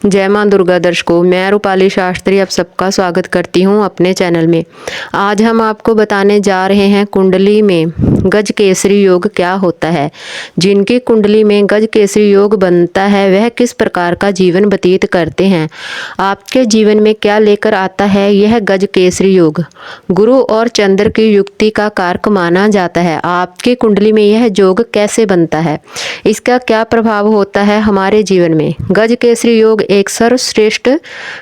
जय मां दुर्गा दर्शकों, मैं रूपाली शास्त्री आप सबका स्वागत करती हूं अपने चैनल में। आज हम आपको बताने जा रहे हैं कुंडली में गज केसरी योग क्या होता है। जिनकी कुंडली में गज केसरी योग बनता है वह किस प्रकार का जीवन व्यतीत करते हैं, आपके जीवन में क्या लेकर आता है यह गज केसरी योग। गुरु और चंद्र की युक्ति का कारक माना जाता है। आपकी कुंडली में यह योग कैसे बनता है, इसका क्या प्रभाव होता है हमारे जीवन में। गज केसरी योग एक सर्वश्रेष्ठ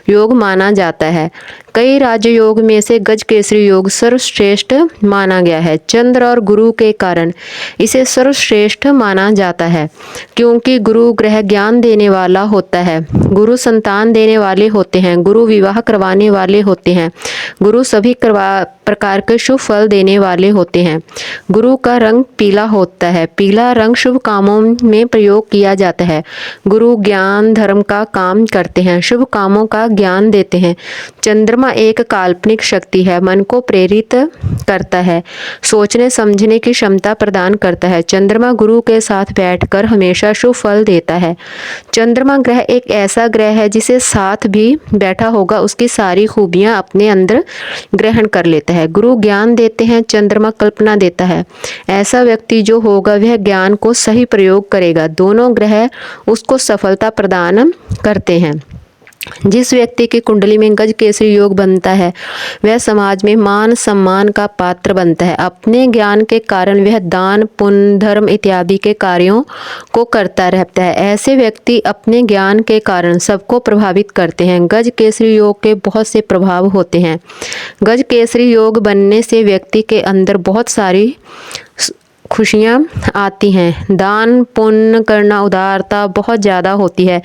योग माना जाता है। कई राजयोग में से गज केसरी योग सर्वश्रेष्ठ माना गया है। चंद्र और गुरु के कारण इसे सर्वश्रेष्ठ माना जाता है, क्योंकि गुरु ग्रह ज्ञान देने वाला होता है, गुरु संतान देने वाले होते हैं, गुरु विवाह करवाने वाले होते हैं, गुरु सभी प्रकार के शुभ फल देने वाले होते हैं। गुरु का रंग पीला होता है। पीला रंग शुभ कामों में प्रयोग किया जाता है। गुरु ज्ञान धर्म का काम करते हैं, शुभ कामों का ज्ञान देते हैं। चंद्रमा एक काल्पनिक शक्ति है, मन को प्रेरित करता है, सोचने समझने की क्षमता प्रदान करता है। चंद्रमा गुरु के साथ बैठकर हमेशा शुभ फल देता है। चंद्रमा ग्रह एक ऐसा ग्रह है जिसे साथ भी बैठा होगा उसकी सारी खूबियां अपने अंदर ग्रहण कर लेता है। गुरु ज्ञान देते हैं, चंद्रमा कल्पना देता है। ऐसा व्यक्ति जो होगा वह ज्ञान को सही प्रयोग करेगा। दोनों ग्रह उसको सफलता प्रदान करते हैं। जिस व्यक्ति की कुंडली में गज केसरी योग बनता है वह समाज में मान सम्मान का पात्र बनता है। अपने ज्ञान के कारण वह दान पुण्य धर्म इत्यादि के कार्यों को करता रहता है। ऐसे व्यक्ति अपने ज्ञान के कारण सबको प्रभावित करते हैं। गज केसरी योग के बहुत से प्रभाव होते हैं। गज केसरी योग बनने से व्यक्ति के अंदर बहुत सारी खुशियाँ आती हैं। दान पुण्य करना, उदारता बहुत ज़्यादा होती है।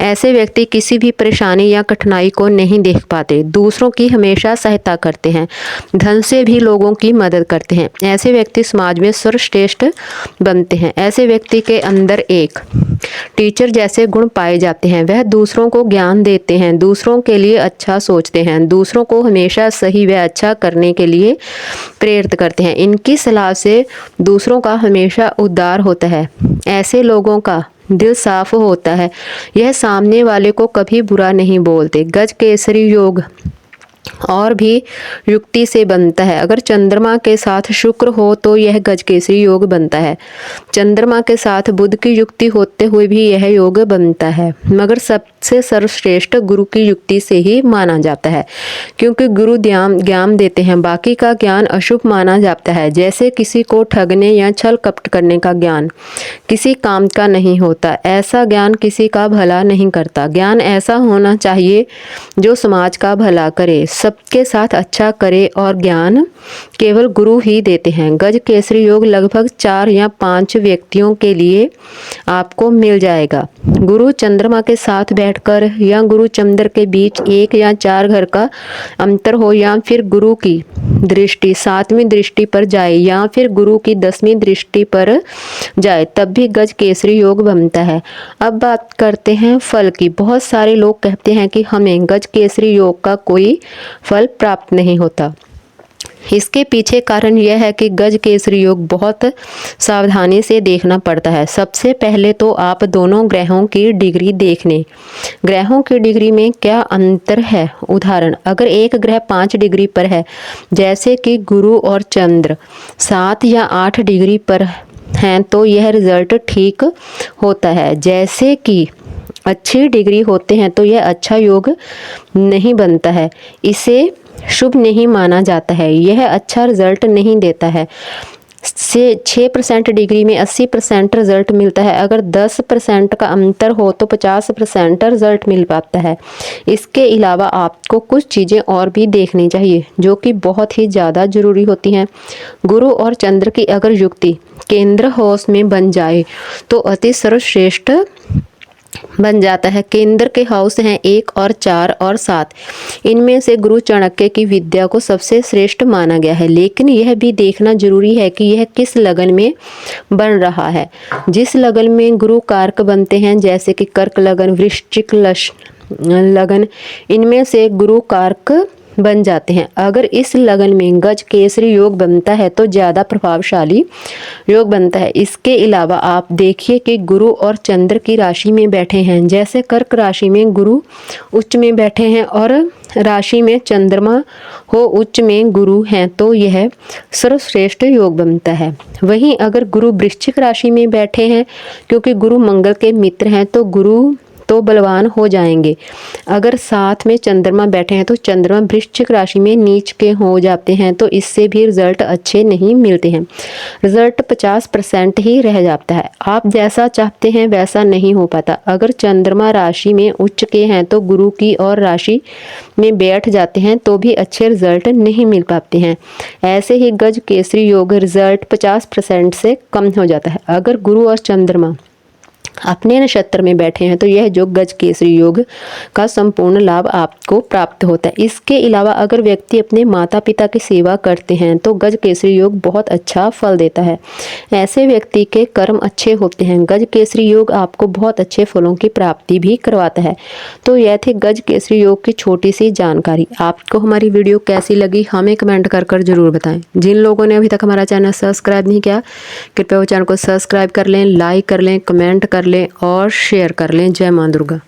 ऐसे व्यक्ति किसी भी परेशानी या कठिनाई को नहीं देख पाते, दूसरों की हमेशा सहायता करते हैं, धन से भी लोगों की मदद करते हैं। ऐसे व्यक्ति समाज में सर्वश्रेष्ठ बनते हैं। ऐसे व्यक्ति के अंदर एक टीचर जैसे गुण पाए जाते हैं। वह दूसरों को ज्ञान देते हैं, दूसरों के लिए अच्छा सोचते हैं, दूसरों को हमेशा सही व अच्छा करने के लिए प्रेरित करते हैं। इनकी सलाह से दूसरों का हमेशा उद्धार होता है। ऐसे लोगों का दिल साफ होता है, यह सामने वाले को कभी बुरा नहीं बोलते। गज केसरी योग और भी युक्ति से बनता है। अगर चंद्रमा के साथ शुक्र हो तो यह गज केसरी योग बनता है। चंद्रमा के साथ बुध की युक्ति होते हुए भी यह योग बनता है, मगर सबसे सर्वश्रेष्ठ गुरु की युक्ति से ही माना जाता है, क्योंकि गुरु ज्ञान देते हैं। बाकी का ज्ञान अशुभ माना जाता है। जैसे किसी को ठगने या छल कपट करने का ज्ञान किसी काम का नहीं होता, ऐसा ज्ञान किसी का भला नहीं करता। ज्ञान ऐसा होना चाहिए जो समाज का भला करे, सबके साथ अच्छा करे, और ज्ञान केवल गुरु ही देते हैं। गज केसरी योग लगभग 4 या 5 व्यक्तियों के लिए आपको मिल जाएगा। गुरु चंद्रमा के साथ बैठकर या गुरु चंद्र के बीच 1 या 4 घर का अंतर हो, या फिर गुरु की दृष्टि 7वीं दृष्टि पर जाए, या फिर गुरु की 10वीं दृष्टि पर जाए, तब भी गज केसरी योग बनता है। अब बात करते हैं फल की। बहुत सारे लोग कहते हैं कि हमें गज केसरी योग का कोई फल प्राप्त नहीं होता। इसके पीछे कारण यह है कि गज केसरी योग बहुत सावधानी से देखना पड़ता है। सबसे पहले तो आप दोनों ग्रहों की डिग्री देख लें। ग्रहों की डिग्री में क्या अंतर है। उदाहरण, अगर एक ग्रह 5 डिग्री पर है, जैसे कि गुरु और चंद्र 7 या 8 डिग्री पर हैं, तो यह रिजल्ट ठीक होता है। जैसे कि अच्छी डिग्री होते हैं तो यह अच्छा योग नहीं बनता है, इसे शुभ नहीं माना जाता है, यह अच्छा रिजल्ट नहीं देता है। से 6% डिग्री में 80% रिजल्ट मिलता है। अगर 10% का अंतर हो तो 50% रिजल्ट मिल पाता है। इसके अलावा आपको कुछ चीज़ें और भी देखनी चाहिए जो कि बहुत ही ज़्यादा जरूरी होती हैं। गुरु और चंद्र की अगर युक्ति केंद्र हाउस में बन जाए तो अति सर्वश्रेष्ठ बन जाता है। केंद्र के हाउस हैं 1 और 4 और 7। इनमें से गुरु चाणक्य की विद्या को सबसे श्रेष्ठ माना गया है, लेकिन यह भी देखना जरूरी है कि यह किस लगन में बन रहा है। जिस लगन में गुरु कारक बनते हैं, जैसे कि कर्क लगन, वृश्चिक लगन, इनमें से गुरु कारक बन जाते हैं। अगर इस लगन में गज केसरी योग बनता है तो ज़्यादा प्रभावशाली योग बनता है। इसके अलावा आप देखिए कि गुरु और चंद्र की राशि में बैठे हैं। जैसे कर्क राशि में गुरु उच्च में बैठे हैं और राशि में चंद्रमा हो उच्च में गुरु हैं तो यह सर्वश्रेष्ठ योग बनता है। वहीं अगर गुरु वृश्चिक राशि में बैठे हैं, क्योंकि गुरु मंगल के मित्र हैं, तो गुरु तो बलवान हो जाएंगे। अगर साथ में चंद्रमा बैठे हैं तो चंद्रमा वृश्चिक राशि में नीच के हो जाते हैं तो इससे भी रिजल्ट अच्छे नहीं मिलते हैं। रिजल्ट 50% ही रह जाता है। आप जैसा चाहते हैं वैसा नहीं हो पाता। अगर चंद्रमा राशि में उच्च के हैं तो गुरु की और राशि में बैठ जाते हैं तो भी अच्छे रिजल्ट नहीं मिल पाते हैं। ऐसे ही गज केसरी योग रिजल्ट 50% से कम हो जाता है। अगर गुरु और चंद्रमा अपने नक्षत्र में बैठे हैं तो यह जो गज केसरी योग का संपूर्ण लाभ आपको प्राप्त होता है। इसके अलावा अगर व्यक्ति अपने माता पिता की सेवा करते हैं तो गज केसरी योग बहुत अच्छा फल देता है। ऐसे व्यक्ति के कर्म अच्छे होते हैं। गज केसरी योग आपको बहुत अच्छे फलों की प्राप्ति भी करवाता है। तो यह थी गज केसरी योग की छोटी सी जानकारी। आपको हमारी वीडियो कैसी लगी हमें कमेंट कर जरूर बताएं। जिन लोगों ने अभी तक हमारा चैनल सब्सक्राइब नहीं किया, कृपया वो चैनल को सब्सक्राइब कर लें, लाइक कर लें, कमेंट कर लें और शेयर कर लें। जय मां दुर्गा।